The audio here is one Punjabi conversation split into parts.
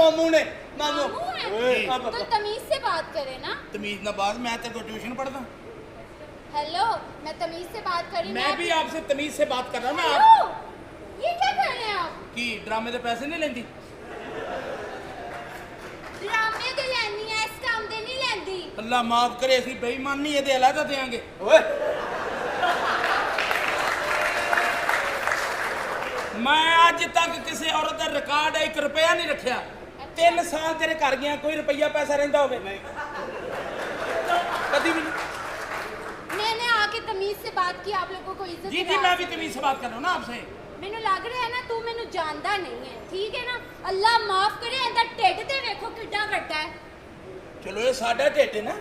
मामू ने मामू तो तमीज से बात करे ना। तमीज ना बात, मैं तेरे को ट्यूशन पढ़ता। हेलो, मैं तमीज से बात कर रही। मैं भी आपसे तमीज से बात कर रहा हूँ ना। आप ये क्या कर रहे हैं आप? कि ड्रामे के पैसे नहीं लेंदी? ड्रामे दे लेनी है, इस काम दे नहीं लेंदी। अल्लाह माफ करे, असली बेईमान नहीं है, दे अलग देंगे। मैं आज तक किसी औरत का रिकॉर्ड 1 रुपया नहीं रखा। 3 साल तेरे घर गया, कोई रुपया पैसा रहिंदा होवे? कभी भी नहीं। मैंने आके तमीज से बात की, आप लोगों को इज्जत। जी जी, मैं भी तमीज से बात कर रहा हूँ ना आपसे। मैनू लग रहा है ना तू मैनू जानदा नहीं है, ठीक है ना। अल्लाह माफ करे, इंदा ढिड ते देखो किड्डा वड्डा है। चलो ये साडा ढिड है ना,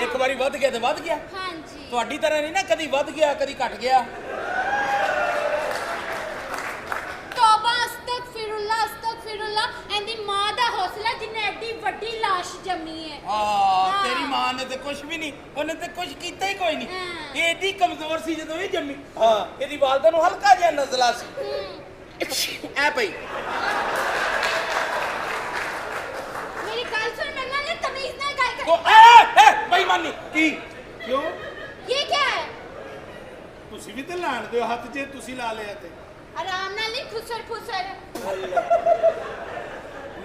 एक बारी वध गया तो वध गया। हाँ जी, ਤੁਹਾਡੀ तरह नहीं ना, कदी वध गया कदी घट गया। तौबा अस्तगफिरुल्लाह अस्तगफिरुल्लाह। एंदी मां दा हौसला जिन्ने एडी वड्डी लाश जमी है। हाँ, तेरी मां ने तो कुछ भी नहीं, उन्हें तो कुछ किया ही कोई नहीं। ये एडी कमजोर सी जदों ही जमी। हाँ, ਇਹਦੀ ਵਾਲਦਾ ਨੂੰ ਹਲਕਾ ਜਿਹਾ ਨਜ਼ਲਾ ਸੀ। ਐ ਪਈ। मेरी गल सुन, नन्ना ने तमीज ना गल कर। ओ ए बेईमानी की क्यों? ये क्या है? ਤੁਸੀਂ ਵੀ ਤੇ ਲਾਣ ਦਿਓ ਹੱਥ, ਜੇ ਤੁਸੀਂ ਲਾ ਲਿਆ ਤੇ। आराम नाल नहीं, खुसर खुसर।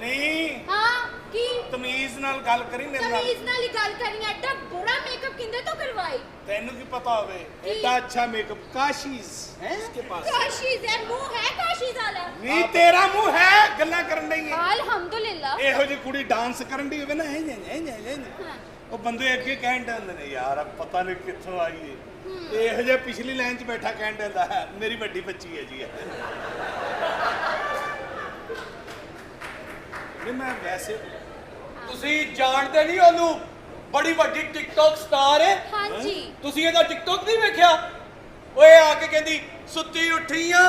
नहीं, हाँ की तमीज नाल गल करी मेरे नाल। तमीज नाल ही गल करी। एडा बुरा मेकअप किंदे तो करवाई? ਤੈਨੂੰ ਕੀ ਪਤਾ ਹੋਵੇ ਐਡਾ ਅੱਛਾ ਮੇकअप काशीज है इसके पास। काशीज है, मुंह है काशीज वाला। नहीं तेरा मुंह है, गल्ला करन डई है। अल्हम्दुलिल्लाह। ਇਹੋ ਜਿਹੀ ਕੁੜੀ ਡਾਂਸ ਕਰਨ ਦੀ ਹੋਵੇ ਨਾ, हाँ। ਉਹ ਬੰਦੇ ਅੱਗੇ ਕਹਿਣ ਡੰਦੇ ਨੇ ਯਾਰ ਪਤਾ ਨਹੀਂ ਕਿੱਥੋਂ ਆਈ ਏ। ਇਹੋ ਜਿਹਾ ਪਿਛਲੀ ਲਾਈਨ 'ਚ ਬੈਠਾ ਕਹਿਣ ਡੰਦਾ ਹੈ ਮੇਰੀ ਵੱਡੀ ਬੱਚੀ ਹੈ ਜੀ। ਨਹੀਂ ਮੈਂ ਵੈਸੇ ਤੁਸੀਂ ਜਾਣਦੇ ਨਹੀਂ ਉਹਨੂੰ, ਬੜੀ ਵੱਡੀ ਟਿਕਟੌਕ ਸਟਾਰ ਹੈ। हाँ जी। ਤੁਸੀਂ ਇਹਦਾ ਟਿਕਟੌਕ ਨਹੀਂ ਵੇਖਿਆ? ਓਏ ਆ ਕੇ ਕਹਿੰਦੀ ਸੁੱਤੀ ਉੱਠੀ ਆ,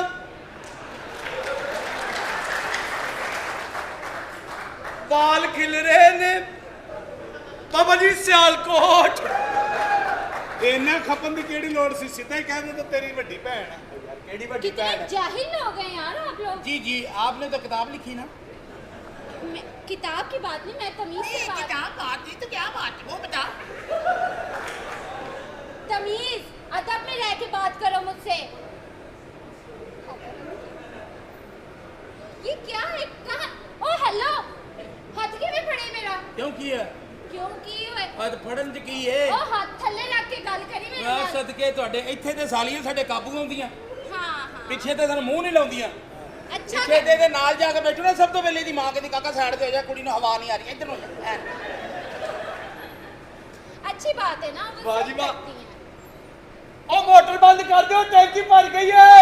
ਵਾਲ ਖਿਲ ਰਹੇ ਨੇ, ਬਾਬਾ ਜੀ ਸਿਆਲਕੋਟ। ਇਹਨਾਂ ਖਪਨ ਦੀ ਕਿਹੜੀ ਲੋੜ ਸੀ, ਸਿੱਧਾ ਹੀ ਕਹਿ ਦਿੰਦਾ ਤੇਰੀ ਵੱਡੀ ਭੈਣ ਹੈ। ਕਿਹੜੀ ਵੱਡੀ कितने ਭੈਣ ਹੈ? जाहिल हो गए यार आप लोग। जी जी, आपने तो किताब लिखी ना। किताब की बात नहीं, मैं तमीज से बात। किताब बात नहीं तो क्या बात, वो बता। तमीज अदब में रह के बात करो मुझसे। ये क्या है? कहाँ? ओ हेलो, हाथ के भी फड़े मेरा। क्यों किया? क्यों की है? आज फड़न च की है? ओ हाथ थल्ले रख के गल करी मेरे मैं नाल। सदके ਤੁਹਾਡੇ ਇੱਥੇ ਤੇ ਸਾਲੀਆਂ ਸਾਡੇ ਕਾਬੂ ਆਉਂਦੀਆਂ, हाँ हाँ। ਪਿੱਛੇ ਤੇ ਸਾਨੂੰ ਮੂੰਹ ਨਹੀਂ ਲਾਉਂਦੀਆਂ। अच्छा ਪਿੱਛੇ ਦੇ ਨਾਲ ਜਾ ਕੇ ਬੈਠੋ ਨਾ, ਸਭ ਤੋਂ ਪਹਿਲੇ ਦੀ ਮਾਂ ਕਹਿੰਦੀ ਕਾਕਾ ਸਾਈਡ ਤੇ ਹੋ ਜਾ, ਕੁੜੀ ਨੂੰ ਹਵਾ ਨਹੀਂ ਆ ਰਹੀ, ਇੱਧਰ ਨੂੰ ਜਾ। अच्छी बात है ना, वो वाह सब जी वाह। करती हैं। ਉਹ ਮੋਟਰ ਬੰਦ ਕਰ ਦਿਓ, ਟੈਂਕੀ ਭਰ ਗਈ ਹੈ।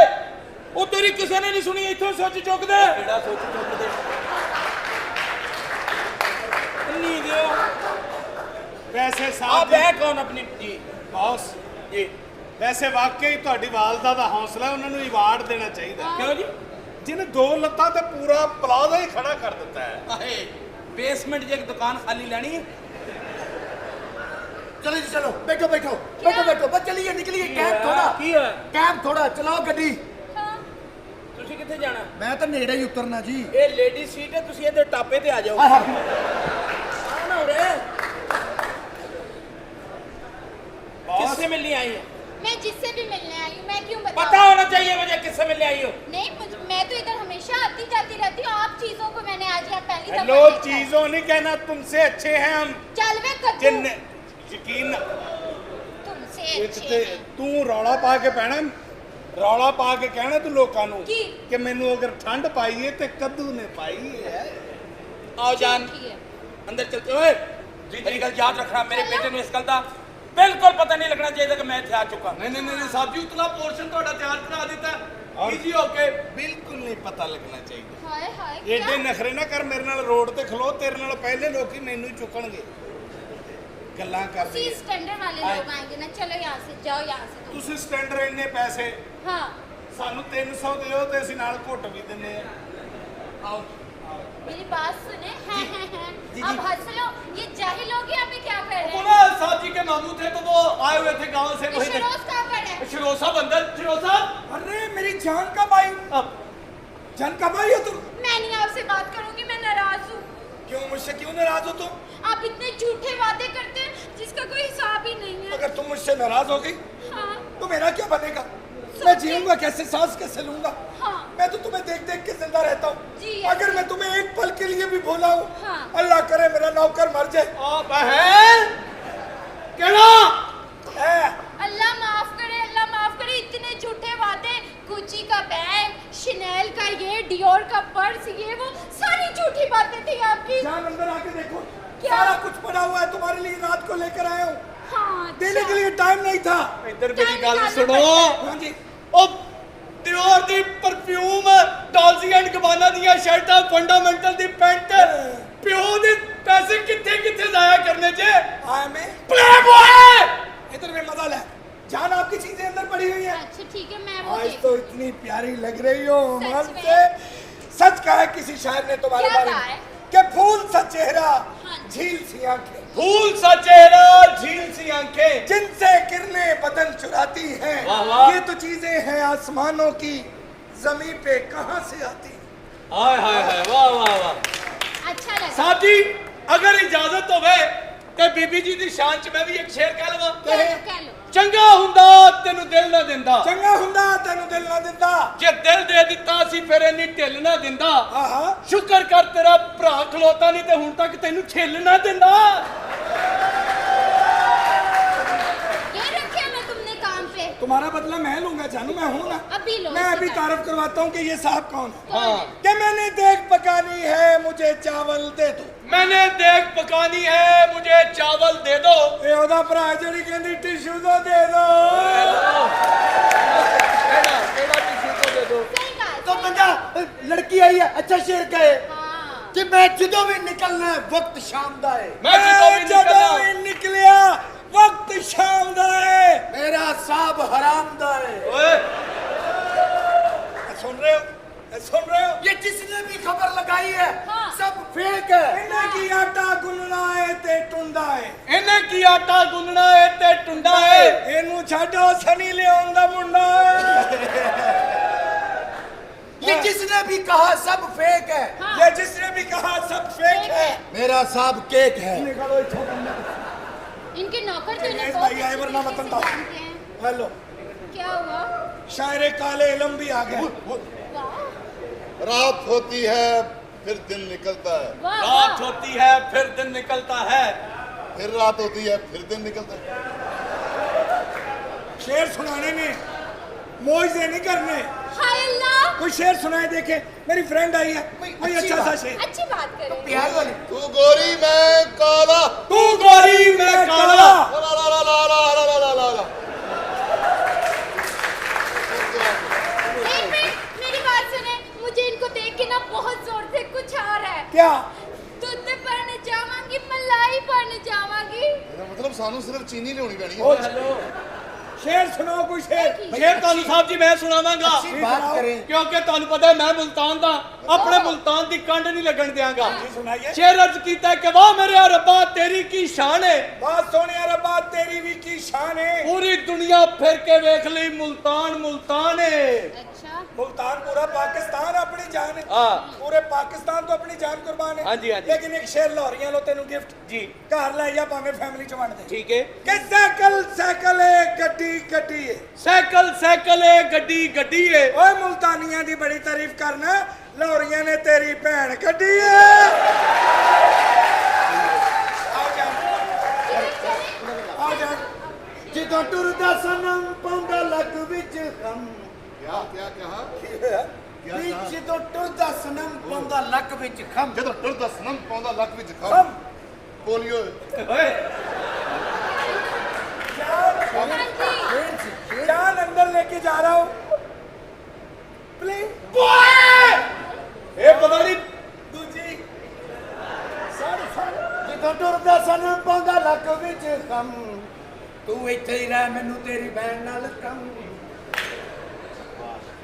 ਉਹ ਤੇਰੀ ਕਿਸੇ ਨੇ ਨਹੀਂ ਸੁਣੀ, ਇੱਥੋਂ ਸੁੱਚ ਚੁੱਕਦੇ ਕਿਹੜਾ ਸੋਚ ਚੁੱਕਦੇ? ਨਹੀਂ ਦਿਓ। ਵੈਸੇ ਆ ਸਾਹਿਬ ਬੈਠ ਕੌਣ ਆਪਣੀ ਜੀ ਬੌਸ ਜੀ। ਵੈਸੇ ਵਾਕਈ ਤੁਹਾਡੀ ਵਾਲਦਾ ਦਾ ਹੌਸਲਾ, ਉਹਨਾਂ ਨੂੰ ਅਵਾਰਡ ਦੇਣਾ ਚਾਹੀਦਾ, ਕਿਉਂ ਜੀ? ਜਿਹਨੇ 2 ਲੱਤਾਂ ਤੇ ਪੂਰਾ ਪਲਾਜ਼ਾ ਹੀ ਖੜਾ ਕਰ ਦਿੱਤਾ ਹੈ। ਆਏ ਬੇਸਮੈਂਟ 'ਚ ਇੱਕ ਦੁਕਾਨ ਖਾਲੀ ਲੈਣੀ ਹੈ। चलो जी चलो, बैठो बैठो बैठो बैठो, बस चलिए निकलिए। कैब थोड़ा, ਕੀ ਹੋਇਆ? कैब थोड़ा चलाओ गड्डी। हाँ। ਤੁਸੀਂ ਕਿੱਥੇ ਜਾਣਾ? मैं तो नेड़े ही उतरना जी। ਇਹ ਲੇਡੀ ਸੀਟ ਹੈ, ਤੁਸੀਂ ਇਹਦੇ ਟਾਪੇ ਤੇ ਆ ਜਾਓ। हाँ, हाँ। ਆਣਾ ਉਰੇ। किससे मिलने आई हो? मैं जिससे भी मिलने आई हूँ, मैं क्यों बताऊँ? पता होना चाहिए मुझे किससे मिलने आई हो। नहीं मैं तो इधर हमेशा आती जाती रहती हूँ। आप चीजों को मैंने आज यहाँ पहली दफा हेलो, देखा है। चीजों नहीं कहना, तुमसे अच्छे हैं हम। चल वे कद्दू, जिन यकीन तुमसे ਇੱਕ अच्छे ਤੇ हैं। ਤੂੰ ਰੌਲਾ ਪਾ ਕੇ ਪੈਣਾ, ਰੌਲਾ ਪਾ ਕੇ ਕਹਿਣਾ ਤੂੰ ਲੋਕਾਂ ਨੂੰ ਕੀ? ਕਿ ਮੈਨੂੰ ਅਗਰ ਠੰਡ ਪਾਈ ਹੈ ਤੇ ਕੱਦੂ ਨੇ ਪਾਈ ਹੈ। आओ जान, ठीक है। अंदर चलते हुए मेरी गल याद रखना, मेरे बेटे ਨੂੰ ਇਸ ਗੱਲ ਦਾ ਬਿਲਕੁਲ ਪਤਾ ਨਹੀਂ ਲੱਗਣਾ ਚਾਹੀਦਾ ਕਿ ਮੈਂ ਇੱਥੇ ਆ ਚੁੱਕਾ। ਨਹੀਂ ਨਹੀਂ ਨਹੀਂ ਸਾਹਿਬ ਜੀ, ਉਤਲਾ ਪੋਰਸ਼ਨ ਤੁਹਾਡਾ ਤਿਆਰ ਕਰਾ ਦਿੱਤਾ, ਈਜੀ ਹੋ ਕੇ। ਬਿਲਕੁਲ ਨਹੀਂ ਪਤਾ ਲੱਗਣਾ ਚਾਹੀਦਾ। हाय हाय ਏਡੇ क्या? ਨਖਰੇ ਨਾ ਕਰ, ਮੇਰੇ ਨਾਲ ਰੋਡ ਤੇ ਖਲੋ, ਤੇਰੇ ਨਾਲ ਪਹਿਲੇ ਲੋਕੀ ਮੈਨੂੰ ਹੀ ਚੁੱਕਣਗੇ। ਗੱਲਾਂ उसी ਕਰਦੀ ਹੈ। स्टैंडर्ड वाले लोग आएंगे ना। चलो यहाँ से जाओ, यहाँ से तुम। ਤੁਸੀਂ ਸਟੈਂਡਰ ਇੰਨੇ ਪੈਸੇ हाँ, ਸਾਨੂੰ 300 ਦਿਓ ਤੇ ਅਸੀਂ ਨਾਲ ਘੁੱਟ ਵੀ ਦਿੰਨੇ ਆ। आओ। मेरी बात सुने। जी, अब जी। हंस लो। ये जाहिल लोग यहाँ पे क्या कर रहे वो हैं? ना साहब जी के मामू थे, तो वो आए हुए थे गांव से। ये वही शिरोज कहाँ पर है? शिरोज साहब अंदर। शिरोज साहब, अरे मेरी जान कब आई? अब जान कब आई हो तुम? मैं नहीं आपसे बात करूंगी, मैं नाराज हूँ। मुझसे क्यों नाराज हो तुम? आप इतने झूठे वादे करते हैं जिसका कोई हिसाब ही नहीं है। अगर तुम मुझसे नाराज हो गई हाँ तो मेरा क्या बनेगा? मैं जीऊंगा कैसे, सांस कैसे लूंगा? हाँ मैं तो तुम्हें देख देख के जिंदा रहता हूँ। जी अगर मैं तुम्हें एक पल के लिए भी भूला हूँ, हाँ। अल्लाह करे मेरा नौकर मर जाए। आ बहन केड़ा अल्लाह माफ करे इतने झूठे वादे, गुची का बैग, शनेल का ये, डियोर का पर्स, ये वो सारी झूठी बातें थी आपकी। जान अंदर आके देखो, क्या? सारा कुछ पड़ा हुआ है तुम्हारे लिए, रात को लेकर आया हूँ। हाँ देने के लिए टाइम नहीं था। इधर मेरी टाइम गल निकालना सुनो पड़ता हाँ जी। ओ दियोर दी परफ्यूम, डॉल्सी एंड गबाना दियां शर्टां, फंडामेंटल दी पैंट, प्यो दे पैसे किथे किथे जाया करने चे आया मैं प्ले बॉय। इधर में मजा ले। जान आपकी चीजें अंदर पड़ी हुई है। अच्छा ठीक है, मैं वो आज देख- तो इतनी प्यारी लग रही हो सच मन में? से। सच कहा है किसी शायर ने तुम्हारे क्या बारे कहा में है? कि फूल सा चेहरा, हाँ। झील सी आंखें, फूल सा चेहरा, झील सी आंखें, जिनसे किरणें बदन चुराती हैं। वाह, वाह। ये तो चीजें हैं आसमानों की, जमीन पे कहां से आती? हाय हाय हाय, वाह वाह वाह। अच्छा लगा। साथी अगर इजाजत होवे ते बीबी जी दी शान च मैं भी एक शेर कह लवां। कह लो ਚੰਗਾ ਹੁੰਦਾ ਤੈਨੂੰ ਦਿਲ ਨਾ ਦਿੰਦਾ, चंगा हुंदा तेनू दिल ना दिंदा। ਜੇ ਦਿਲ ਦੇ ਦਿੱਤਾ ਸੀ ਫਿਰ ਇੰਨੀ ਢਿੱਲ ਨਾ ਦਿੰਦਾ। हाँ हाँ ਸ਼ੁਕਰ ਕਰ ਤੇਰਾ ਭਰਾ ਖਲੋਤਾ ਨਹੀਂ ਤੇ ਹੁਣ ਤੱਕ ਤੈਨੂੰ ਛਿੱਲ ਨਾ ਦਿੰਦਾ। ये रखे मैं तुमने काम पे। तुम्हारा बदला मैं लूंगा जानू, मैं हूं ना। अभी लो, मैं इसका अभी तारीफ। तारीफ करवाता हूँ कि ये साहब कौन है। हाँ कि मैंने देख पकानी है, मुझे चावल दे दो। मैंने देख पकानी है, मुझे चावल दे दो। ਇਹ ਉਹਦਾ ਭਰਾ ਜਿਹੜੀ ਕਹਿੰਦੀ ਟਿਸ਼ੂ ਦਾ ਦੇ ਦੋ। केड़ा केड़ा टिश्यू को दे दो। सही कहा। तो बंदा लड़की आई है, अच्छा शेर कहे हाँ कि मैं ਜਦੋਂ ਵੀ ਨਿਕਲਣਾ ਹੈ ਵਕਤ ਸ਼ਾਮ ਦਾ ਹੈ। मैं ਜਦੋਂ भी ਨਿਕਲਿਆ ਵਕਤ ਸ਼ਾਮ ਦਾ ਹੈ। ਮੇਰਾ ਸਾਬ ਹਰਾਮ ਦਾ ਹੈ। ओए सुन रहे हो? सुन रहे हो? ये जिसने भी खबर लगाई है हाँ। सब फेक है। इन्हें की आटा गुनना है ते टुंडा है। ਇਹਨੇ ਕੀ ਆਟਾ ਗੁੰਨਣਾ ਏ ਤੇ ਟੁੰਡਾ ਏ। ਇਹਨੂੰ ਛੱਡੋ ਸਨੀ ਲਿਆਉਣ ਦਾ ਮੁੰਡਾ ਹੈ। ये जिसने भी कहा सब फेक है। हाँ। ये जिसने भी कहा सब फेक फेक है। है। मेरा साहब केक है। निकालो इथों। इनके नौकर तो इन्हें दिनेश बहुत भाई आए अच्छी वरना तरीके मत से बताओ। जानते हैं। हेलो क्या हुआ? शायरे काले इलम भी आ गए। वाह रात होती है फिर दिन निकलता है, वाह रात वाह। होती है फिर दिन निकलता है। फिर रात होती है फिर दिन निकलता है। शेर सुनाने में मौजे नहीं करने। हाय अल्लाह। कोई शेर सुनाए देखे। मेरी फ्रेंड आई है, कोई अच्छा सा शेर। अच्छी बात करें। प्यार वाली। तू गोरी मैं काला, तू गोरी मैं काला। ला ला ला ला ला ला ला ला ला। एक मिनट मेरी बात सुने, मुझे इनको देख के ना बहुत जोर से कुछ आ रहा है। क्या? दूध पढ़ने जावांगी, मलाई पढ़ने जावांगी। ਇਹਦਾ ਮਤਲਬ ਸਾਨੂੰ ਸਿਰਫ ਚੀਨੀ ਲਿਆਉਣੀ ਪੈਣੀ ओ, ਹੈ। हेलो शेर सुनाओ कोई शेर। शेर ਤੁਹਾਨੂੰ ਸਾਹਿਬ ਜੀ ਮੈਂ ਸੁਣਾਵਾਂਗਾ बात करें। ਕਿਉਂਕਿ ਤੁਹਾਨੂੰ ਪਤਾ ਹੈ ਮੈਂ ਮੁਲਤਾਨ ਦਾ ਆਪਣੇ ਮੁਲਤਾਨ ਦੀ ਕੰਡ ਨਹੀਂ ਲੱਗਣ ਦਿਆਂਗਾ। जी सुनाइए। शेर अर्ज कीता कि वाह मेरे रब्बा तेरी की शान है, बात सोनिया रब्बा तेरी भी की शान है। पूरी दुनिया फिर के वेख ली मुल्तान मुल्तान है। अच्छा मुल्तान पूरा पाकिस्तान अपनी जान है। हाँ। पूरे पाकिस्तान तो अपनी जान कुर्बान है। हाँ जी, हाँ जी। लेकिन एक शेर लाहौरियां लो तेनू गिफ्ट जी घर ले या भाਵੇਂ फैमिली ਚ ਵੰਡ ਦੇ। ठीक है। कि साइकिल साइकिल है गड्डी गड्डी है। साइकिल साइकिल है गड्डी गड्डी है। ओए मुल्तानियां दी बड़ी तारीफ करना, लाहौरियां ने तेरी भैन कड्डी है। आओ जान आओ जान। ਜਦੋਂ ਟੁਰਦਾ ਸਨਮ ਪਾਉਂਦਾ ਲੱਕ ਵਿੱਚ ਖਮ। क्या क्या कहा? ਵੀ ਜਦੋਂ ਟੁਰਦਾ ਸਨਮ ਪਾਉਂਦਾ ਲੱਕ ਵਿੱਚ ਖਮ। ਜਦੋਂ ਟੁਰਦਾ ਸਨਮ ਪਾਉਂਦਾ ਲੱਕ ਵਿੱਚ ਖਮ। ਖਮ। ਪੋਲੀਓ ओए हाँ जी। जान अंदर लेके जा रहा हूँ। प्लीज ये पता नहीं दूजी ਜਦੋਂ ਟੁਰਦਾ ਸਨਮ ਪਾਉਂਦਾ ਲੱਕ ਵਿੱਚ ਖਮ। ਤੂੰ ਇੱਥੇ ਹੀ ਰਹਿ ਮੈਨੂੰ ਤੇਰੀ ਭੈਣ ਨਾਲ ਕੰਮ।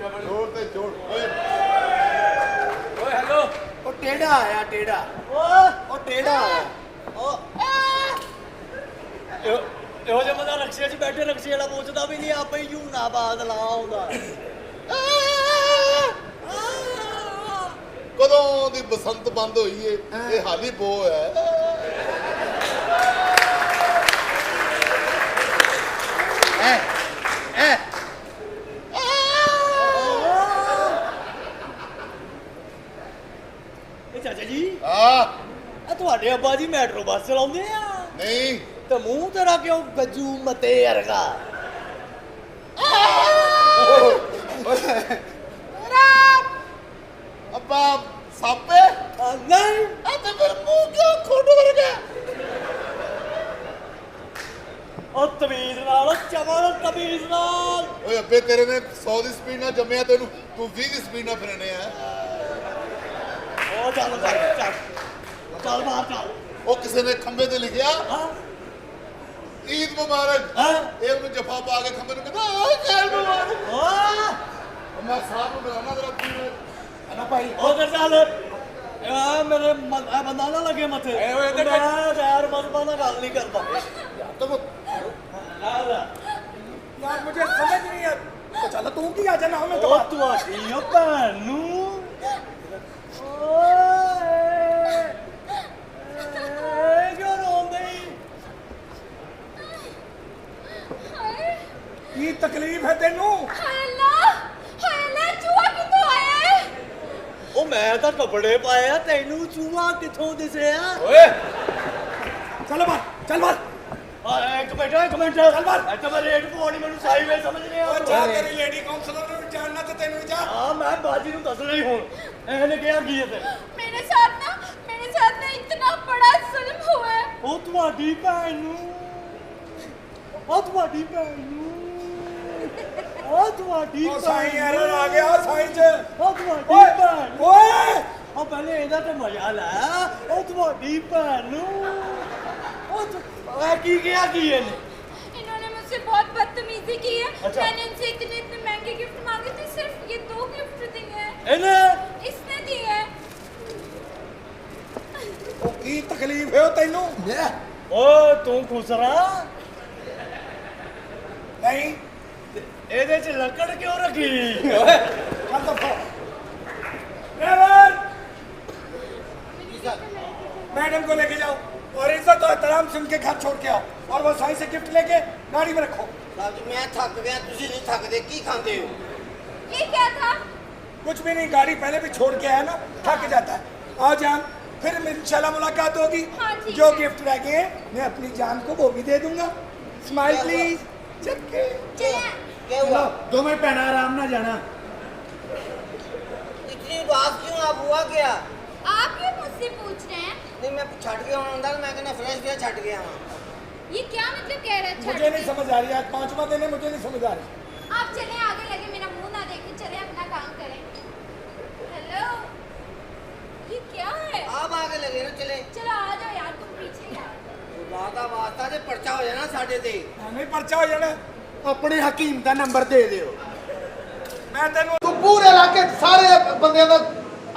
ਜੋੜ ਤੇ ਜੋੜ ਓਏ। ओए हेलो ਉਹ ਟੇੜਾ ਆਇਆ ਟੇੜਾ। ਉਹ ਟੇੜਾ ਆਇਆ। ਇਹੋ ਜਿਹਾ ਬੰਦਾ ਰਕਸ਼ੇ 'ਚ ਬੈਠੇ ਰਕਸ਼ੇ ਵਾਲਾ ਪੁੱਛਦਾ ਵੀ ਨਹੀਂ ਆਪੇ ਹੀ ਝੂਨਾ ਬਾਦ ਲਾ ਆਉਂਦਾ। ਕਦੋਂ ਦੀ ਬਸੰਤ ਬੰਦ ਹੋਈ ਏ ਇਹ ਹਾਲੀ ਬੋ ਹੈ ਇਹ ਚਾਚਾ ਜੀ ਆ ਆ ਤੁਹਾਡੇ ਅੱਬਾ ਜੀ ਮੈਟਰੋ ਬੱਸ ਚਲਾਉਂਦੇ ਆ ਨਹੀਂ ਤੇ ਮੂੰਹ ਤੇਰਾ ਕਿਉਂ ਗੱਜੂ ਮਤੇ ਵਰਗਾ ਅੱਬਾ ਸਾਪੇ ਆ ਨਹੀਂ ਆ ਤੇ ਫਿਰ ਮੂੰਹ ਕਿਉਂ ਖੋਟੂ ਵਰਗਾ ਉਹ ਤਮੀਜ਼ ਨਾਲ ਚਵਲ ਤਮੀਜ਼ ਨਾਲ ਓਏ ਅੱਬੇ ਤੇਰੇ ਨੇ 100 ਦੀ ਸਪੀਡ ਨਾਲ ਜੰਮਿਆ ਤੈਨੂੰ ਤੂੰ 20 ਦੀ ਸਪੀਡ ਨਾਲ ਫਿਰਨੇ ਆ ਉਹ ਚੱਲ ਚੱਲ ਚੱਲ ਬਾਹਰ ਚੱਲ ਉਹ ਕਿਸੇ ਨੇ ਖੰਬੇ ਤੇ ਲਿਖਿਆ ਹਾਂ ਈਦ ਮੁਬਾਰਕ ਹਾਂ ਇਹ ਉਹਨੂੰ ਜਫਾ ਪਾ ਕੇ ਖੰਬੇ ਨੂੰ ਕਹਿੰਦਾ ਓਏ ਖੈਰ ਮੁਬਾਰਕ ਓ ਮੈਂ ਸਾਹਿਬ ਨੂੰ ਬੁਲਾਉਣਾ ਜਰਾ ਤੂੰ ਨਾ ਭਾਈ ਉਹ ਕਰ ਚੱਲ ਆ ਮੇਰੇ ਆ ਬੰਦਾ ਨਾ ਲੱਗੇ ਮੱਥੇ ਮੈਂ ਯਾਰ ਮਜ਼ਬਾ ਨਾਲ ਗੱਲ ਨਹੀਂ ਕਰਦਾ यार मुझे समझ नहीं आ तो चलो तू की आ जाना हमें तो ਉਹ ਤੁਹਾਡੀ ਉਹ ਭੈਣ ਨੂੰ ਓਏ ਕਿਉਂ ਰੋਂਦੇ की तकलीफ है तेनू ਹਾਏ ਅੱਲਾ ਚੂਹਾ ਕਿੱਥੋਂ ਆਇਆ ਹੈ? ਉਹ ਮੈਂ ਤਾਂ ਕੱਪੜੇ ਪਾਏ ਆ ਤੈਨੂੰ ਚੂਹਾ ਕਿੱਥੋਂ ਦਿਸਿਆ ओए चलो बाहर चल बाहर ਆ ਇੱਕ ਮਿੰਟ ਚੱਲ ਬਾਹਰ ਇੱਥੇ ਮੈਂ ਰੇਟ ਪਾਉਣੀ ਮੈਨੂੰ ਸਾਈਵੇ ਸਮਝ ਨਹੀਂ और ਆਉਂਦਾ जा तेरी लेडी काउंसलर ने जानना तो तेनू जा ਹਾਂ ਮੈਂ ਬਾਜੀ ਨੂੰ ਦੱਸਣਾ ਹੀ ਹੁਣ ਇਹਨੇ ਕਿਹਾ ਕੀ ਹੈ ਤੇ मेरे साथ ना इतना बड़ा जुल्म हुआ है ਉਹ ਤੁਹਾਡੀ ਭੈਣ ਨੂੰ ਉਹ ਤੁਹਾਡੀ ਭੈਣ ਨੂੰ ਉਹ ਤੁਹਾਡੀ ओ साईं ਭੈਣ एरर ਨੂੰ। आ गया साईं च ਉਹ ਤੁਹਾਡੀ ਭੈਣ ਨੂੰ। ओए ਉਹ ਪਹਿਲੇ ਇਹਦਾ ਤੇ ਮਜ਼ਾ ਲੈ ਉਹ ਤੁਹਾਡੀ ਭੈਣ ਨੂੰ ਉਹ ਕੀ ਕਿਹਾ ਕੀ ਇਹਨੇ इन्होंने मुझसे बहुत बदतमीजी की है अच्छा। मैंने इनसे इतने महंगे गिफ्ट मांगे थे सिर्फ ये 2 गिफ्ट दिए हैं ਇਹਨੇ इसने दिए हैं ओ की तकलीफ है तेनू ਓ ਤੂੰ ਖੁਸਰਾ नहीं ਇਹਦੇ ਚ ਲੱਕੜ ਕਿਉਂ ਰੱਖੀ चल तो ड्राइवर मैडम को लेके जाओ और इज्जत और एहतराम से उनके घर छोड़ के आओ और वो साईं से गिफ्ट लेके गाड़ी में रखो ਸਾਹਿਬ ਜੀ ਮੈਂ ਥੱਕ ਗਿਆ ਤੁਸੀਂ ਨਹੀਂ ਥੱਕਦੇ ਕੀ ਖਾਂਦੇ ਹੋ ये क्या था कुछ भी नहीं गाड़ी पहले भी छोड़ के आया ना थक जाता है आओ जान फिर इंशाल्लाह मुलाकात होगी हाँ, ठीक जो है। गिफ्ट रह गए हैं मैं अपनी जान को वो भी दे दूंगा स्माइल प्लीज चक्के चले क्या हुआ दोनों पहना आराम ना जाना इतनी बात क्यों आप हुआ क्या आप क्यों मुझसे पूछ रहे हैं नहीं मैं छट गया हूं अंदर मैं कहना फ्रेश गया छट गया हूं ये क्या मतलब कह रहे हैं मुझे छठ नहीं समझ आ रही आज 5वां दिन है मुझे नहीं समझ आ रही आप चले आगे लगे मेरा मुंह ना देखें चले अपना काम करें हेलो ये क्या है आप आगे लगे ना चले चलो आ जाओ यार तुम पीछे यार बाता वास्ता जे पर्चा हो जाना साडे ते नहीं पर्चा हो जाना ਆਪਣੇ ਹਕੀਮ ਦਾ ਨੰਬਰ ਦੇ ਦਿਓ मैं तेन ਤੂੰ ਪੂਰੇ ਇਲਾਕੇ 'ਚ ਸਾਰੇ ਬੰਦਿਆਂ ਦਾ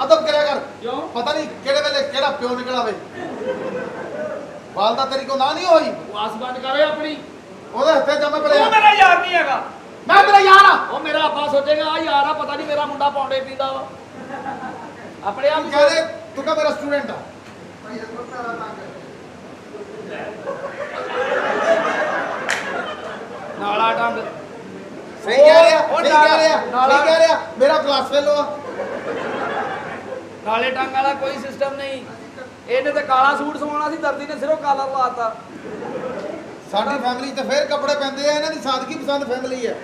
ਅਦਬ ਕਰਿਆ ਕਰ ਕਿਉਂ ਪਤਾ ਨਹੀਂ ਕਿਹੜੇ ਵੇਲੇ ਕਿਹੜਾ ਪਿਓ ਨਿਕਲ ਆਵੇ ਵਾਲਦਾ ਤੇਰੀ ਕੋ ਨਾ ਨਹੀਂ ਹੋਈ ਆਸ ਬੰਦ ਕਰੇ ਆਪਣੀ ਉਹਦੇ ਹੱਥੇ ਜਮੇ ਪੜਿਆ ਉਹ ਮੇਰਾ ਯਾਰ ਨਹੀਂ ਹੈਗਾ ਮੈਂ ਤੇਰਾ ਯਾਰ ਆ ਉਹ ਮੇਰਾ ਆਪਾ ਸੋਚੇਗਾ ਆ ਯਾਰ ਆ ਪਤਾ ਨਹੀਂ ਮੇਰਾ ਮੁੰਡਾ ਪੌਂਡੇ ਪੀਂਦਾ ਵਾ ਆਪਣੇ ਆਪ ਤੂੰ ਹੀ ਕਹਦੇ ਤੂੰ ਕਹ ਮੇਰਾ ਸਟੂਡੈਂਟ ਆ ਨਾਲਾ ਡੰਗ ਸਹੀ ਕਹਿ ਰਿਹਾ ਉਹ ਸਹੀ ਕਹਿ ਰਿਹਾ ਨਾਲਾ- ਸਹੀ ਕਹਿ ਰਿਹਾ ਮੇਰਾ ਕਲਾਸ ਫੇਲੋ ਆ ਨਾਲੇ ਟੰਗ ਵਾਲਾ ਕੋਈ ਸਿਸਟਮ ਨਹੀਂ ਇਹਨੇ ਤੇ ਕਾਲਾ ਸੂਟ ਸਵਾਉਣਾ ਸੀ ਦਰਦੀ ਨੇ ਸਿਰੋਂ ਕਾਲਰ ਲਾਤਾ ਸਾਡੀ ਫੈਮਿਲੀ ਤੇ ਫੇਰ ਕੱਪੜੇ ਪੈਂਦੇ ਆ ਇਹਨਾਂ ਦੀ ਸਾਦਗੀ ਪਸੰਦ ਫੈਮਿਲੀ ਹੈ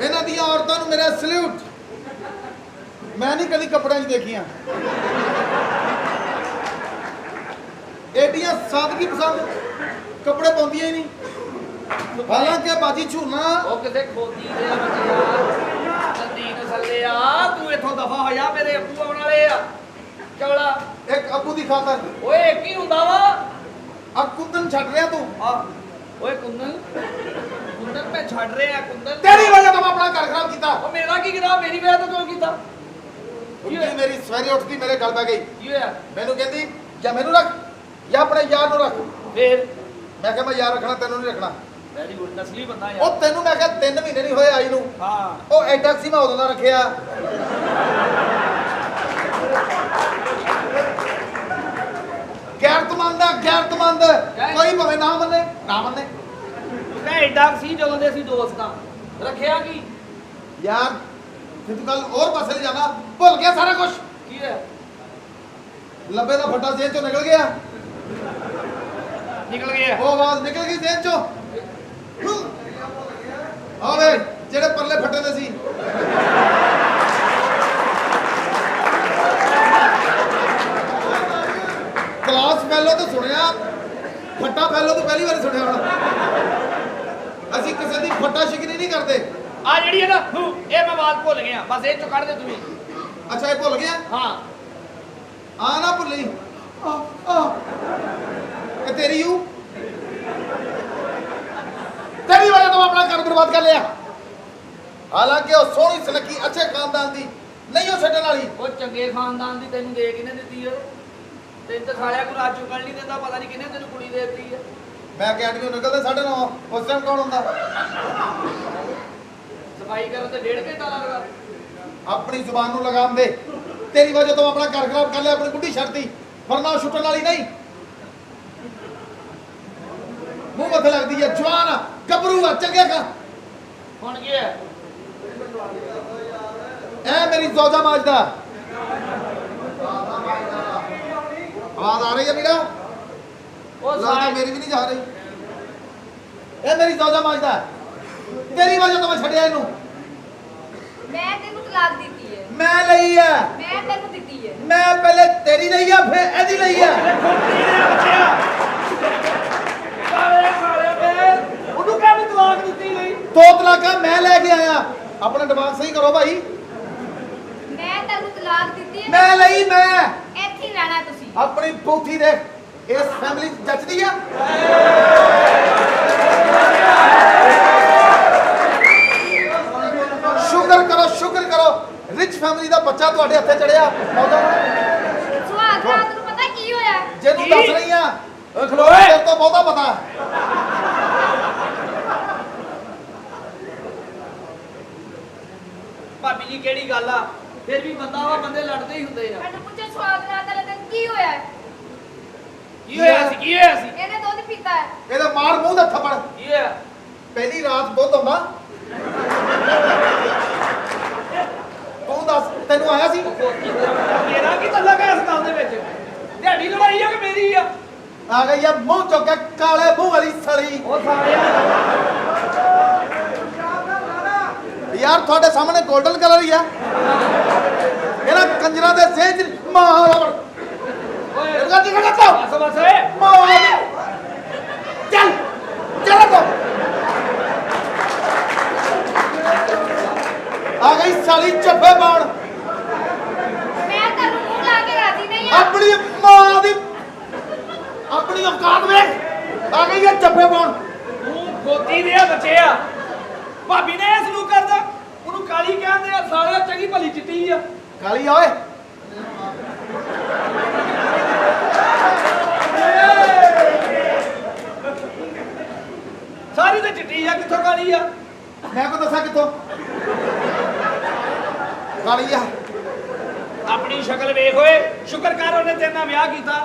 ਇਹਨਾਂ ਦੀਆਂ ਔਰਤਾਂ ਨੂੰ ਮੇਰਾ ਸਲੂਟ ਮੈਂ ਨਹੀਂ ਕਦੀ ਕੱਪੜਿਆਂ 'ਚ ਦੇਖੀਆਂ ਏਡੀਆਂ ਸਾਦਗੀ ਪਸੰਦ ਕੱਪੜੇ ਪਾਉਂਦੀਆਂ ਹੀ ਨਹੀਂ ਹਾਲਾਂਕਿ ਬਾਜੀ ਝੂਨਾ ਉਹ ਕਿਤੇ ਖੋਦੀ ਦੇ ਆ ਬੱਚਿਆ ਜਲਦੀ ਨਸਲੇ ਆ ਤੂੰ ਇੱਥੋਂ ਦਫਾ ਹੋ ਜਾ ਮੇਰੇ ਅੱਬੂ ਆਉਣ ਵਾਲੇ ਆ ਚਵਲਾ ਇੱਕ ਅੱਬੂ ਦੀ ਖਾਤਰ ਓਏ ਇੱਕ ਹੀ ਹੁੰਦਾ ਵਾ ਆ ਕੁੰਦਨ ਛੱਡ ਰਿਹਾ ਤੂੰ ਆ ਓਏ ਕੁੰਦਨ ਮੈਂ ਛੱਡ ਰਿਹਾ ਕੁੰਦਨ ਤੇਰੀ ਵਜ੍ਹਾ ਤੋਂ ਮੈਂ ਆਪਣਾ ਘਰ ਖਰਾਬ ਕੀਤਾ ਉਹ ਮੇਰਾ ਕੀ ਕਰਾ ਮੇਰੀ ਵਜ੍ਹਾ ਤੋਂ ਕਿਉਂ ਕੀਤਾ ਉੱਠੀ ਮੇਰੀ ਸਵੇਰੇ ਉੱਠਦੀ ਮੇਰੇ ਗਲ ਪੈ ਗਈ ਕੀ ਹੋਇਆ ਮੈਨੂੰ ਕਹਿੰਦੀ ਜਾਂ ਮੈਨੂੰ ਰੱਖ ਜਾਂ ਆਪਣੇ ਯਾਰ ਨੂੰ ਰੱਖ ਫੇਰ ਮੈਂ ਕਿਹਾ ਮੈਂ ਯਾਰ ਰੱਖਣਾ ਤੈਨੂੰ ਨਹੀਂ ਰੱਖਣਾ ਵੈਰੀ ਗੁੱਡ ਨਸਲੀ ਬੰਦਾ ਉਹ ਯਾਰ ਤੈਨੂੰ ਮੈਂ ਕਿਹਾ 3 ਮਹੀਨੇ ਨਹੀਂ ਹੋਏ ਆਈ ਨੂੰ ਹਾਂ ਉਹ ਐਡਾ ਸੀ ਮੈਂ ਉਦੋਂ ਦਾ ਰੱਖਿਆ ਗੈਰਤਮੰਦ ਕੋਈ ਭਾਵੇਂ ਨਾ ਮੰਨੇ ਮੈਂ ਐਡਾ ਸੀ ਜਦੋਂ ਦੇ ਅਸੀਂ ਦੋਸਤਾਂ ਰੱਖਿਆ ਕੀ ਯਾਰ ਫਿਰ ਤੂੰ ਕੱਲ ਹੋਰ ਪਾਸੇ ਲੈ ਜਾਣਾ ਭੁੱਲ ਗਿਆ ਸਾਰਾ ਕੁਝ ਕੀ ਹੈ ਲੱਭੇ ਦਾ ਫੱਟਾ ਜੇਬ ਚੋਂ ਨਿਕਲ ਗਿਆ ਨਿਕਲ ਗਿਆ ਉਹ ਆਵਾਜ਼ ਨਿਕਲ ਗਈ ਜੇਬ ਚੋਂ ਆਵੇ ਜਿਹੜੇ ਪਰਲੇ ਫੱਟੇ ਦੇ ਸੀ ਕਲਾਸ ਫੈਲੋ ਤੋਂ ਸੁਣਿਆ ਫੱਟਾ ਫੈਲੋ ਤੋਂ ਪਹਿਲੀ ਵਾਰ ਸੁਣਿਆ ਹੁਣ ਅਸੀਂ ਕਿਸੇ ਦੀ ਫੱਟਾ ਸ਼ਿਕਨੀ ਨਹੀਂ ਕਰਦੇ ਆ ਜਿਹੜੀ ਹੈ ਨਾ ਇਹ ਮੈਂ ਬਾਤ ਭੁੱਲ ਗਿਆ ਬਸ ਇਹ ਚੋਂ ਕੱਢ ਦੇ ਤੂੰ ਵੀ ਅੱਛਾ ਇਹ ਭੁੱਲ ਗਿਆ ਹਾਂ ਆ ਨਾ ਭੁੱਲੀ ਇਹ ਤੇਰੀ ਯੂ ਤੇਰੀ ਵਜ੍ਹਾ ਤੋਂ ਆਪਣਾ ਘਰ ਬਰਬਾਦ ਕਰ ਲਿਆ ਹਾਲਾਂਕਿ ਉਹ ਸੋਹਣੀ ਸੁਨੱਖੀ ਅੱਛੇ ਖਾਨਦਾਨ ਦੀ ਨਹੀਂ ਉਹ ਛੱਡਣ ਵਾਲੀ ਉਹ ਚੰਗੇ ਖਾਨਦਾਨ ਦੀ ਤੈਨੂੰ ਦੇ ਕਿਹਨੇ ਦਿੱਤੀ ਹੈ ਤੈਨੂੰ ਤਾਂ ਸਾਲਿਆ ਕੋਈ ਰਾਜ ਚੁੱਕਣ ਨਹੀਂ ਦਿੰਦਾ ਪਤਾ ਨਹੀਂ ਕਿਹਨੇ ਤੈਨੂੰ ਕੁੜੀ ਦੇ ਦਿੱਤੀ ਹੈ ਮੈਂ ਅਕੈਡਮੀ ਨਿਕਲਦੇ 9:30 ਉਸ ਟਾਈਮ ਕੌਣ ਹੁੰਦਾ ਸਫਾਈ ਕਰਨ ਤੇ 1.5 ਘੰਟਾ ਲੱਗਦਾ ਆਪਣੀ ਜ਼ੁਬਾਨ ਨੂੰ ਲਗਾਮ ਦੇ ਤੇਰੀ ਵਜ੍ਹਾ ਤੋਂ ਆਪਣਾ ਘਰ ਖਰਾਬ ਕਰ ਲਿਆ ਆਪਣੀ ਬੁੱਢੀ ਛੱਡਤੀ ਵਰਨਾ ਉਹ ਛੁੱਟਣ ਵਾਲੀ ਨਹੀਂ ਮੂੰਹ ਮੱਥੇ ਲੱਗਦੀ ਹੈ ਜਵਾਨ ਆ ਗੱਭਰੂ ਆ ਚੰਗੇ ਕਾ ਹੁਣ ਕੀ ਹੈ ਐ ਮੇਰੀ ਜ਼ੌਜਾ ਮਾਜਦਾ ਆਵਾਜ਼ ਆ ਰਹੀ ਹੈ ਵੀਰਾ ਉਹ ਲੱਗਦਾ ਸਾਲੇ ਮੇਰੀ ਵੀ ਨਹੀਂ ਜਾ ਰਹੀ ਇਹ ਮੇਰੀ ਜ਼ੌਜਾ ਮਾਜਦਾ ਤੇਰੀ ਵਜ੍ਹਾ ਤੋਂ ਮੈਂ ਛੱਡਿਆ ਇਹਨੂੰ ਮੈਂ ਤੈਨੂੰ ਤਲਾਕ ਦਿੱਤੀ ਹੈ ਮੈਂ ਲਈ ਆ ਮੈਂ ਤੈਨੂੰ ਦਿੱਤੀ ਹੈ ਮੈਂ ਪਹਿਲੇ ਤੇਰੀ ਲਈ ਆ ਫਿਰ ਇਹਦੀ ਲਈ ਆ ਉਹਨੂੰ ਕਹਿ ਵੀ ਤਲਾਕ ਦਿੱਤੀ ਨਹੀਂ 2 ਤਲਾਕਾਂ ਮੈਂ ਲੈ ਕੇ ਆਇਆ ਆਪਣਾ ਦਿਮਾਗ ਸਹੀ ਕਰੋ ਭਾਈ ਮੈਂ ਤੈਨੂੰ ਤਲਾਕ ਦਿੱਤੀ ਹੈ ਮੈਂ ਲਈ ਮੈਂ ਇੱਥੇ ਹੀ ਰਹਿਣਾ ਤੁਸੀਂ ਆਪਣੀ ਬੂਥੀ ਦੇਖ ਇਸ ਫੈਮਿਲੀ ਜੱਜਦੀ ਆ ਸ਼ੁਕਰ ਕਰੋ ਰਿਚ ਫੈਮਿਲੀ ਦਾ ਬੱਚਾ ਤੁਹਾਡੇ ਹੱਥੇ ਚੜਿਆ ਸੁਹਾਗ ਰਾਤ ਨੂੰ ਪਤਾ ਕੀ ਹੋਇਆ ਜੇ ਤੂੰ ਦੱਸ ਰਹੀ ਆ ਓਏ ਖਲੋਏ ਤੇਰੇ ਤੋਂ ਬਹੁਤਾ ਪਤਾ ਭਾਬੀ ਜੀ ਕਿਹੜੀ ਗੱਲ ਆ ਫਿਰ ਵੀ ਬੰਦਾ ਵਾ ਬੰਦੇ ਲੜਦੇ ਹੀ ਹੁੰਦੇ ਆ ਮੈਨੂੰ ਪੁੱਛਿਆ ਸੁਹਾਗ ਰਾਤ ਵਾਲੇ ਦਿਨ ਕੀ ਹੋਇਆ ਹੈ? ਕੀ ਹੋਇਆ ਸੀ ਕੀ ਹੋਇਆ ਸੀ ਇਹਨੇ ਦੁੱਧ ਪੀਤਾ ਹੈ ਇਹਦਾ ਮਾਰ ਮੂੰਹ ਦਾ ਥੱਪੜ ਕੀ ਹੋਇਆ ਪਹਿਲੀ ਰਾਤ ਬਹੁਤ ਆਉਂਦਾ ਤੂੰ ਦੱਸ ਤੈਨੂੰ ਆਇਆ ਸੀ ਮੇਰਾ ਕੀ ਤੱਲਾ ਗਿਆ ਇਸ ਗੱਲ ਦੇ ਵਿੱਚ ਤੁਹਾਡੀ ਲੜਾਈ ਆ ਕਿ ਮੇਰੀ ਆ ਆ ਗਈ ਆ ਮੂੰਹ ਚੁੱਕ ਕੇ ਕਾਲੇ ਮੂੰਹ ਵਾਲੀ ਸੜੀ ਉਹ ਸਾਲਿਆ ਯਾਰ ਤੁਹਾਡੇ ਸਾਹਮਣੇ 골ਡਨ ਕਲਰ ਹੀ ਆ ਇਹਨਾਂ ਕੰਜਰਾਂ ਦੇ ਸੇਜ ਮਾਰ ਓਏ ਇਹਦਾ ਕੀ ਕਰਦਾ ਬਸ ਬਸ ਓਏ ਮਾਰ ਚੱਲ ਤੋ ਆ ਗਈ ਸਾਲੀ ਚੱਫੇ ਪਾਉਣ ਮੈਂ ਤੈਨੂੰ ਮੂੰਹ ਲਾ ਕੇ ਰਾਜੀ ਨਹੀਂ ਆ ਆਪਣੀ ਮਾਂ ਦੀ ਆਪਣੀ ਔਕਾਤ ਵੇਖ ਆ ਗਈ ਇਹ ਚੱਫੇ ਪਾਉਣ ਤੂੰ ਖੋਤੀ ਦੇ ਬੱਚੇ ਆ ਭਾਬੀ ਨੇ ਇਸ ਨੂੰ ਕਰਦਾ ਉਹਨੂੰ ਕਾਲੀ ਕਹਿੰਦੇ ਆ ਸਾਲਿਆ ਚੰਗੀ ਭਲੀ ਚਿੱਟੀ ਆ ਕਾਲੀ ਆ ਓਏ ਸਾਰੀ ਤੇ ਚਿੱਟੀ ਆ ਕਿੱਥੋਂ ਕਾਲੀ ਆ ਮੈਂ ਕੋ ਦੱਸਾਂ ਕਿੱਥੋਂ ਕਾਲੀ ਆ ਆਪਣੀ ਸ਼ਕਲ ਵੇਖ ਓਏ ਸ਼ੁਕਰ ਕਰ ਉਹਨੇ ਤੇਰੇ ਨਾਲ ਵਿਆਹ ਕੀਤਾ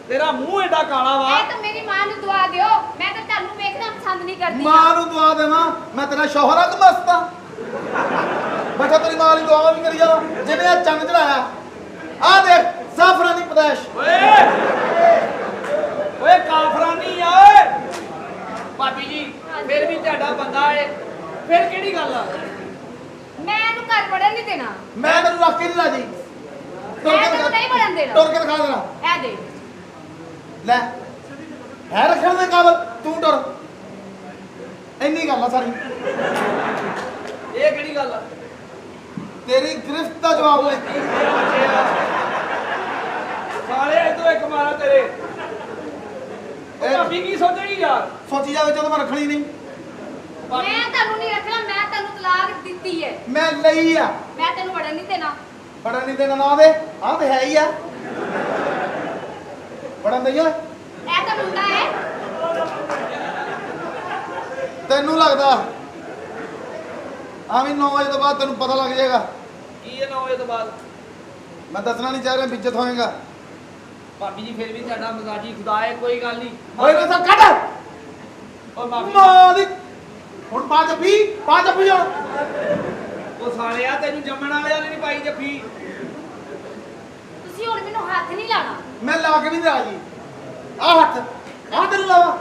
ਤੇਰਾ ਮੂੰਹ ਏਡਾ ਕਾਲਾ ਵਾ ਇਹ ਤਾਂ ਮੇਰੀ ਮਾਂ ਨੂੰ ਦੁਆ ਦਿਓ ਮੈਂ ਤਾਂ ਤੁਹਾਨੂੰ ਵੇਖਣਾ ਪਸੰਦ ਨਹੀਂ ਕਰਦੀ ਮਾਂ ਨੂੰ ਦੁਆ ਦੇਵਾਂ ਮੈਂ ਤੇਰਾ ਸ਼ੌਹਰ ਆ ਕਿ ਮਸਤ ਆ ਬੈਠਾ ਤੇਰੀ ਮਾਂ ਲਈ ਦੁਆ ਵੀ ਕਰੀ ਜਾ ਜਿਵੇਂ ਆ ਚੰਨ ਚੜਾਇਆ ਆ ਦੇਖ ਸਾਫਰਾਨੀ ਪ੍ਰਦੇਸ਼ ਓਏ ਓਏ ਕਾਫਰਾਨੀ ਆ ਓਏ ਭਾਬੀ ਜੀ ਫਿਰ ਵੀ ਤੁਹਾਡਾ ਬੰਦਾ ਏ ਫਿਰ ਕਿਹੜੀ ਗੱਲ ਆ ਮੈਂ ਇਹਨੂੰ ਘਰ ਪੜਨ ਨਹੀਂ ਦੇਣਾ ਮੈਂ ਤੈਨੂੰ ਰੱਖ ਕੇ ਨਹੀਂ ਰਾਜੀ ਮੈਂ ਤੈਨੂੰ ਨਹੀਂ ਪੜਨ ਦੇਣਾ ਟੁਰ ਕੇ ਦਿਖਾ ਦੇਣਾ ਇਹ ਦੇ ਲੈ ਹੈ ਰੱਖਣ ਦੇ ਕਾਬਲ ਤੂੰ ਟੁਰ ਇੰਨੀ ਗੱਲ ਆ ਸਾਰੀ ਇਹ ਕਿਹੜੀ ਗੱਲ ਆ ਤੇਰੀ ਗ੍ਰਿਫਤ ਦਾ ਜਵਾਬ ਲੈ ਸਾਲੇ ਇਦੋਂ ਇੱਕ ਮਾਰਾ ਤੇਰੇ ਉਹ ਭਾਬੀ ਕੀ ਸੋਚੇਗੀ ਯਾਰ ਸੋਚੀ ਜਾਵੇ ਜਦੋਂ ਮੈਂ ਰੱਖਣੀ ਨਹੀਂ ਮੈਂ ਤੁਹਾਨੂੰ ਨਹੀਂ ਰੱਖਣਾ ਮੈਂ ਤੁਹਾਨੂੰ ਤਲਾਕ ਦਿੱਤੀ ਹੈ ਮੈਂ ਲਈ ਆ ਮੈਂ ਤੈਨੂੰ ਪੜਨ ਨਹੀਂ ਦੇਣਾ ਪੜਨ ਨਹੀਂ ਦੇਣਾ ਨਾ ਦੇ ਆਹ ਤੇ ਹੈ ਹੀ ਆ ਪੜਨ ਨਹੀਂ ਆ ਇਹ ਤਾਂ ਮੁੰਡਾ ਹੈ ਤੈਨੂੰ ਲੱਗਦਾ ਆਵੀਂ 9 ਵਜੇ ਤੋਂ ਬਾਅਦ ਤੈਨੂੰ ਪਤਾ ਲੱਗ ਜਾਏਗਾ। ਕੀ ਹੈ 9 ਵਜੇ ਤੋਂ ਬਾਅਦ? ਮੈਂ ਦੱਸਣਾ ਨਹੀਂ ਚਾਹ ਰਿਹਾ, ਇੱਜ਼ਤ ਹੋਏਗਾ। ਭਾਬੀ ਜੀ ਫਿਰ ਵੀ ਤੁਹਾਡਾ ਮਜ਼ਾਜੀ ਖੁਦਾ ਹੈ, ਕੋਈ ਗੱਲ ਨਹੀਂ। ਓਏ ਨਾ ਸਭ ਕੱਢ ਓ ਮਾਫੀ ਮਾਂ ਦੀ ਹੁਣ ਪਾ ਜੱਫੀ ਹੁਣ। ਉਹ ਸਾਲਿਆ ਤੈਨੂੰ ਜੰਮਣ ਵਾਲਿਆਂ ਨੇ ਨਹੀਂ ਪਾਈ ਜੱਫੀ। ਤੁਸੀਂ ਹੁਣ ਮੈਨੂੰ ਹੱਥ ਨਹੀਂ ਲਾਣਾ। ਮੈਂ ਲਾ ਕੇ ਵੀ ਨਹੀਂ ਰਾਜੀ। ਆ ਹੱਥ ਆ ਤੈਨੂੰ ਲਾਵਾ।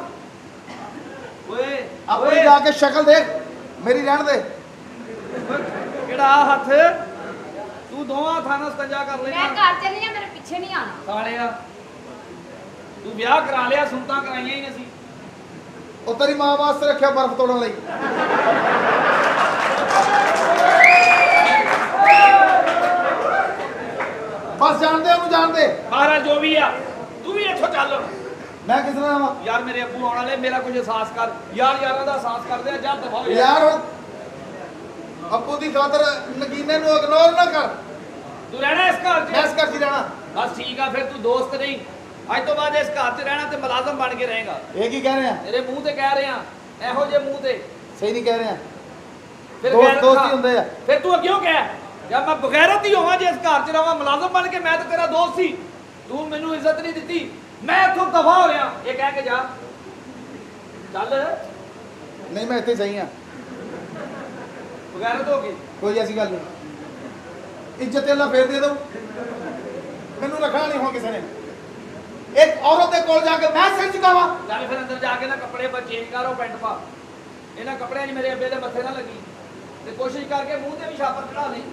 ਓਏ ਆਪਣੀ ਜਾ ਕੇ ਸ਼ਕਲ ਦੇਖ ਮੇਰੀ, ਰਹਿਣ ਦੇ। ਕਿਹੜਾ ਹੱਥ? ਤੂੰ ਦੋਵਾਂ ਹੱਥਾਂ ਨਾਲ ਸਕੰਜਾ ਕਰ ਮੈਂ ਲੈਣਾ। ਘਰ ਚੱਲੀ ਆ, ਮੇਰੇ ਪਿੱਛੇ ਨਹੀਂ ਆਣਾ। ਸਾਲਿਆ ਤੂੰ ਵਿਆਹ ਕਰਾ ਲਿਆ, ਸੁਣਤਾਂ ਕਰਾਈਆਂ ਹੀ ਨਹੀਂ ਅਸੀਂ। ਉਹ ਤੇਰੀ ਮਾਂ ਵਾਸਤੇ ਰੱਖਿਆ ਬਰਫ਼ ਤੋੜਨ ਲਈ। ਬਸ ਜਾਣਦੇ ਉਹਨੂੰ, ਜਾਣਦੇ। ਮਹਾਰਾਜ ਜੋ ਵੀ ਆ, ਤੂੰ ਵੀ ਇੱਥੋਂ ਚੱਲ। ਮੈਂ ਕਿਸ ਤਰ੍ਹਾਂ ਆਵਾਂ ਯਾਰ ਮੇਰੇ ਅੱਬੂ ਆਉਣ ਵਾਲੇ, ਮੇਰਾ ਕੁਝ ਅਹਿਸਾਸ ਕਰ ਯਾਰ, ਯਾਰਾਂ ਦਾ ਅਹਿਸਾਸ ਕਰਦੇ ਆ। ਜਾਂ ਦਫਾ ਹੋ ਜਾ। ਯਾਰ ਹੁਣ ਅੱਬੂ ਦੀ ਖਾਤਰ ਨਗੀਨੇ ਨੂੰ ਇਗਨੋਰ ਨਾ ਕਰ। ਤੂੰ ਰਹਿਣਾ ਇਸ ਘਰ 'ਚ? ਮੈਂ ਇਸ ਘਰ 'ਚ ਰਹਿਣਾ। ਬਸ ਠੀਕ ਆ, ਫਿਰ ਤੂੰ ਦੋਸਤ ਨਹੀਂ, ਅੱਜ ਤੋਂ ਬਾਅਦ ਇਸ ਘਰ 'ਚ ਰਹਿਣਾ ਤੇ ਮੁਲਾਜ਼ਮ ਬਣ ਕੇ ਰਹੇਗਾ। ਇਹ ਕੀ ਕਹਿ ਰਿਹਾ? ਤੇਰੇ ਮੂੰਹ ਤੇ ਕਹਿ ਰਿਹਾ, ਇਹੋ ਜਿਹੇ ਮੂੰਹ ਤੇ। ਸਹੀ ਨਹੀਂ ਕਹਿ ਰਿਹਾ। ਫਿਰ ਦੋਸਤ ਗੈਰਤ ਦੋਸਤ ਖਾ। ਹੀ ਹੁੰਦੇ ਆ। ਫਿਰ ਤੂੰ ਕਿਉਂ ਕਹਿ, ਜਦ ਮੈਂ ਬਗੈਰਤ ਹੀ ਹੋਵਾਂ, ਜੇ ਇਸ ਘਰ 'ਚ ਰਵਾਂ ਮੁਲਾਜ਼ਮ ਬਣ ਕੇ, ਮੈਂ ਤਾਂ ਤੇਰਾ ਦੋਸਤ ਸੀ। ਤੂੰ ਮੈਨੂੰ ਇੱਜ਼ਤ ਨਹੀਂ ਦਿੱਤੀ, ਮੈਂ ਇੱਥੋਂ ਦਫਾ ਹੋ ਰਿਹਾ। ਇਹ ਕਹਿ ਕੇ ਜਾ, ਚੱਲ। ਨਹੀਂ ਮੈਂ ਇੱਥੇ ਸਹੀ ਆ। ਬਗੈਰਤ ਹੋ ਗਈ। ਕੋਈ ਐਸੀ ਗੱਲ ਨਹੀਂ। ਇੱਜ਼ਤ ਅੱਲਾ ਫੇਰ ਦੇ ਦਊ। ਮੈਨੂੰ ਰੱਖਣਾ ਨਹੀਂ ਹੋ ਕਿਸੇ ਨੇ। ਇੱਕ ਔਰਤ ਦੇ ਕੋਲ ਜਾ ਕੇ ਮੈਂ ਸਿਰ ਝੁਕਾਵਾਂ? ਚੱਲ ਫਿਰ ਅੰਦਰ ਜਾ ਕੇ ਨਾ ਕੱਪੜੇ ਪਰ ਚੇਂਜ ਕਰ, ਉਹ ਪੈਂਟ ਪਾ। ਇਹਨਾਂ ਕੱਪੜਿਆਂ 'ਚ ਮੇਰੇ ਅੱਬੇ ਦੇ ਮੱਥੇ ਨਾ ਲੱਗੀ, ਤੇ ਕੋਸ਼ਿਸ਼ ਕਰਕੇ ਮੂੰਹ ਤੇ ਵੀ ਛਾਪਰ ਚੜਾ ਲਈ।